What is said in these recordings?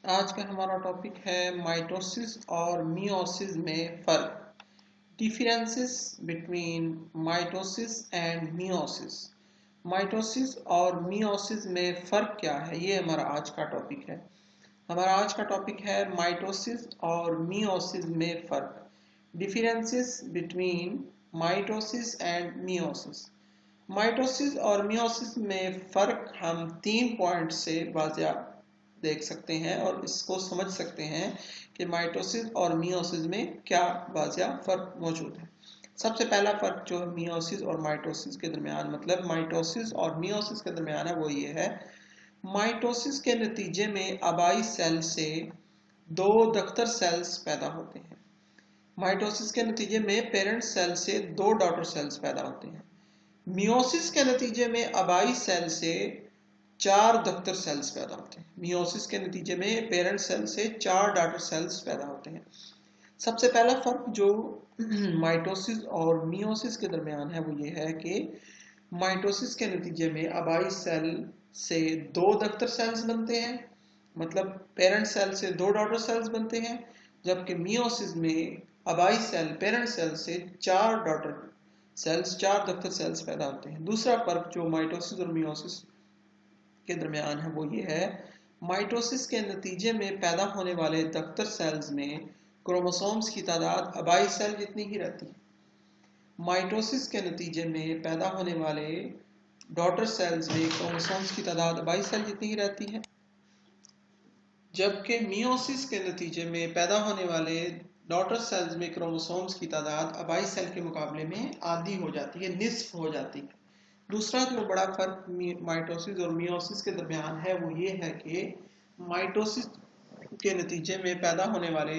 आज का हमारा टॉपिक है माइटोसिस और मियोसिस में फ़र्क। Differences between mitosis and meiosis. Mitosis और मियोसिस में फ़र्क क्या है, ये हमारा आज का टॉपिक है। हमारा आज का टॉपिक है माइटोसिस और मियोसिस में फ़र्क। Differences between mitosis and meiosis. Mitosis और मियोसिस में फ़र्क हम 3 पॉइंट से वाज़ेह देख सकते हैं और इसको समझ सकते हैं कि माइटोसिस और मियोसिस में क्या वाज़ेह फ़र्क मौजूद है। सबसे पहला फ़र्क जो है मियोसिस और माइटोसिस के दरमियान, मतलब माइटोसिस और मियोसिस के दरमियान है, वो ये है, माइटोसिस के नतीजे में आबाई सेल से 2 दख्तर सेल्स पैदा होते हैं। माइटोसिस के नतीजे में पेरेंट सेल से 2 डॉटर सेल्स पैदा होते हैं। मियोसिस के नतीजे में आबाई सेल से 4 दख्तर सेल्स पैदा होते हैं। मियोसिस के नतीजे में पेरेंट सेल से 4 डॉटर सेल्स पैदा होते हैं। सबसे पहला फर्क जो माइटोसिस और मियोसिस के दरमियान है वो ये है कि माइटोसिस के नतीजे में आबाई सेल से 2 दख्तर सेल्स बनते हैं, मतलब पेरेंट सेल से 2 डॉटर सेल्स बनते हैं, जबकि मियोसिस में आबाई सेल पेरेंट सेल से 4 डॉटर सेल्स, 4 दख्तर सेल्स पैदा होते हैं। दूसरा फर्क जो माइटोसिस और मियोसिस के दरमियान है वो ये है, माइटोसिस के नतीजे में पैदा होने वाले दख्तर सेल्स में क्रोमोसोम्स की तादाद आबाई सेल जितनी ही रहती है। माइटोसिस के नतीजे में पैदा होने वाले डॉटर सेल्स में क्रोमोसोम्स की तादाद आबाई सेल जितनी ही रहती है, जबकि मियोसिस के नतीजे में पैदा होने वाले डॉटर सेल्स में क्रोमोसोम्स की तादाद आबाई सेल के मुकाबले में आधी हो जाती है, निस्फ हो जाती है। दूसरा जो बड़ा फर्क माइटोसिस और मियोसिस के दरमियान है वो ये है कि माइटोसिस के नतीजे में पैदा होने वाले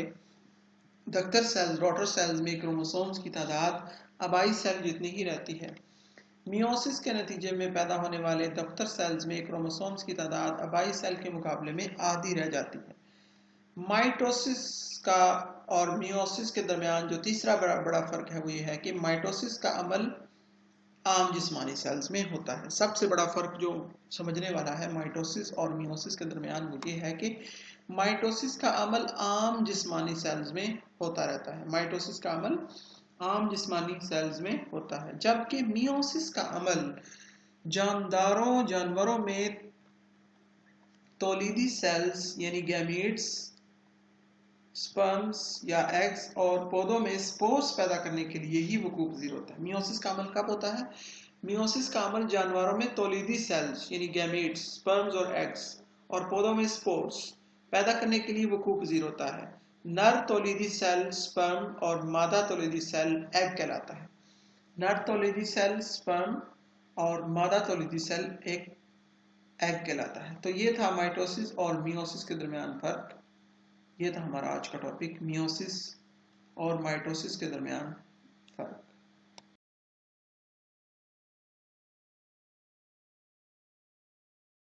दख्तर सेल्स, डॉटर सेल्स में क्रोमोसोम्स की तादाद आबाई सेल जितनी ही रहती है। मियोसिस के नतीजे में पैदा होने वाले दख्तर सेल्स में क्रोमोसोम्स की तादाद आबाई सेल के मुकाबले में आधी रह जाती है। माइटोसिस का और मियोसिस के दरमियान जो तीसरा बड़ा फर्क है वो ये है कि माइटोसिस का अमल आम जिस्मानी सेल्स में होता है। सबसे बड़ा फर्क जो समझने वाला है माइटोसिस और मियोसिस के दरमियान वो ये है कि माइटोसिस का अमल आम जिस्मानी सेल्स में होता रहता है। माइटोसिस का अमल आम जिस्मानी सेल्स में होता है, जबकि मियोसिस का अमल जानवरों में तौलीदी सेल्स यानी गैमीट्स, स्पर्म्स या एग्स और पौधों में स्पोर्स पैदा करने के लिए ही वकूअ पज़ीर होता है। मियोसिस का अमल कब होता है? मियोसिस का अमल जानवरों में तौलीदी सेल्स यानी गैमीट्स, स्पर्म्स और एग्स और पौधों में स्पोर्स पैदा करने के लिए वकूअ पज़ीर होता है। नर तौलीदी सेल स्पर्म और मादा तौलीदी सेल एग कहलाता है। नर तौलीदी सेल स्पर्म और मादा तौलीदी सेल एक एग कहलाता है। तो ये था माइटोसिस और मियोसिस के दरमियान फर्क। ये था हमारा आज का टॉपिक, मियोसिस और माइटोसिस के दरमियान फर्क।